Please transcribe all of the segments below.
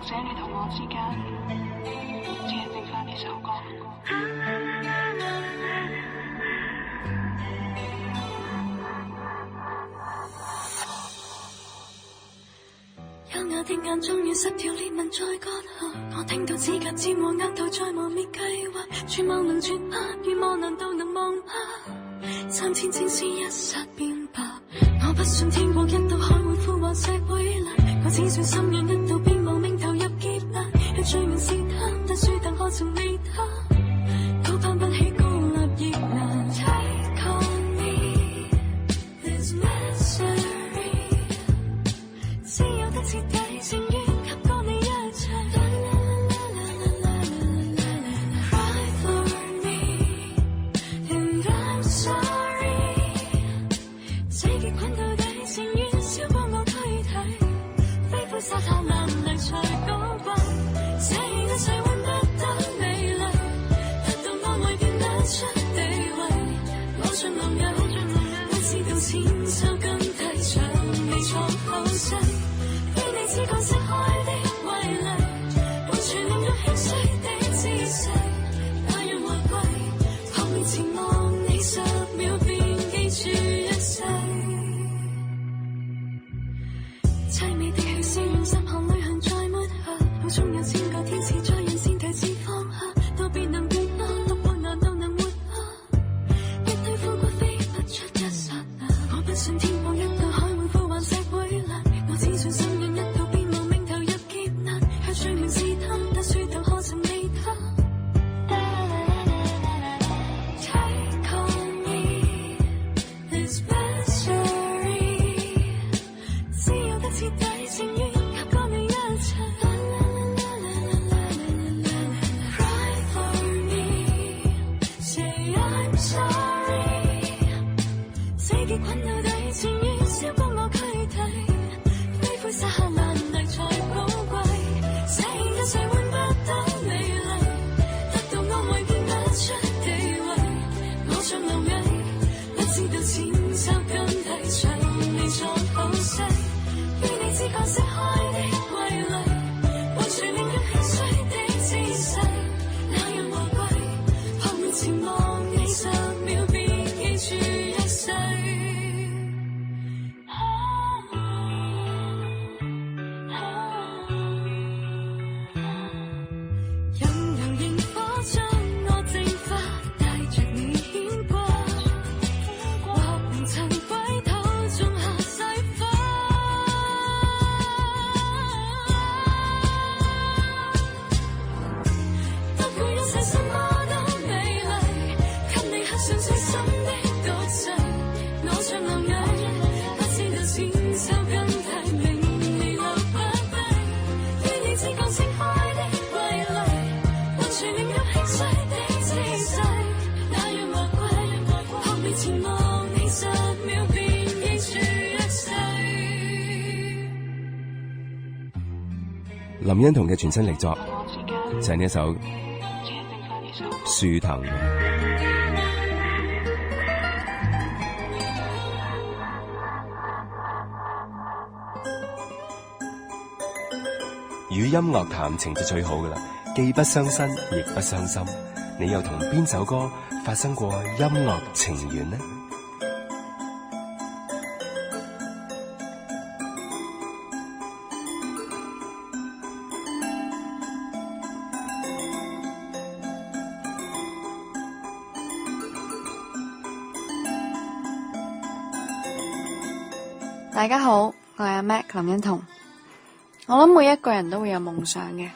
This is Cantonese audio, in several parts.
者你同我之間，只係剩返呢首歌。優雅的眼終於失掉裂紋在割下，我聽到指甲尖和額頭在磨滅計劃，絕望能絕拍，願望難道能忘吧？3000正是一剎變白，我不信天國一到海會枯黃石會爛，我只信心癮一到便無命投入劫難，有罪名是他，但樹藤可曾理他，都攀不起高立亦難。Take on me this misery， 只有得徹底情願給過你一切。Cry for me and I'm sorry， 這結捆到底情願燒光我軀體，飛灰撒下難題才高貴，這一切換不得美麗，得到安慰便得出地位，我像螻蟻，不知道千秋更替，長未藏後世，於你只覺釋開的威力，完全令我輕碎的姿勢，那樣華貴，撲面前望你10秒便記住一世，凄美的戲是用10行淚痕在抹下，腦中有千個天使在人先提示放下，都別能變嗎？獨活難道能活嗎？一堆枯骨飛不出一剎那，我不信天荒一到海會枯黃石會爛，我只信心癮一到便無命投入劫難，有罪名是他，但樹頭可曾理他。Take on me this misery， 只有得徹底情願給過你一切。Cry for me say I'm sorry， 這結捆到底情願燒光我軀體，飛灰撒下難題才寶貴，這一切換不得美麗，得到安慰變不出地位，我像螻蟻，不知道千秋更替，長未藏後世，於你只覺釋開的威力，完全令人輕碎的姿勢，那樣華貴，撲面前望你10秒便記住一世。任由螢火將我淨化，帶着你牽掛，或紅塵歸途種下細花，不管一切什麼都美麗，給你刻上最深的毒誓，我像螻蟻，不知道千秋更替，名利留不低，於你只覺釋開的威力，完全令我輕碎的姿勢，那樣華貴，撲面前望你10秒便記住一世。林欣彤嘅全新力作我之間，就係呢一首只係剩返呢首歌。樹藤。與音樂談情就最好㗎喇，既不傷身亦不傷心。你又同邊首歌發生過音樂情緣呢？大家好，我係阿 Mac 林欣彤。我諗每一個人都會有夢想嘅，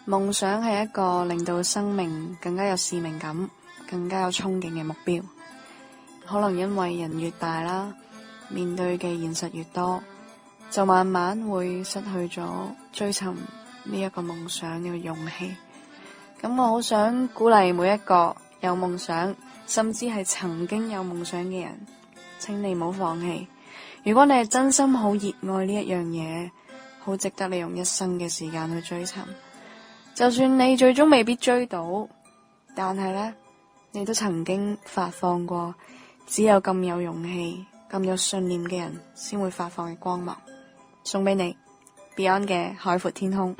夢想係一個令到生命更加有使命感、更加有憧憬嘅目標。可能因為人越大啦，面對嘅現實越多，就慢慢會失去咗追尋呢一個夢想嘅勇氣。咁我好想鼓勵每一個有夢想，甚至係曾經有夢想嘅人，請你唔好放棄。如果你係真心好熱愛呢一樣嘢，好值得你用一生嘅時間去追尋。就算你最終未必追到，但係呢，你都曾經發放過只有咁有勇氣、咁有信念嘅人先會發放嘅光芒。送俾你 Beyond 嘅海闊天空。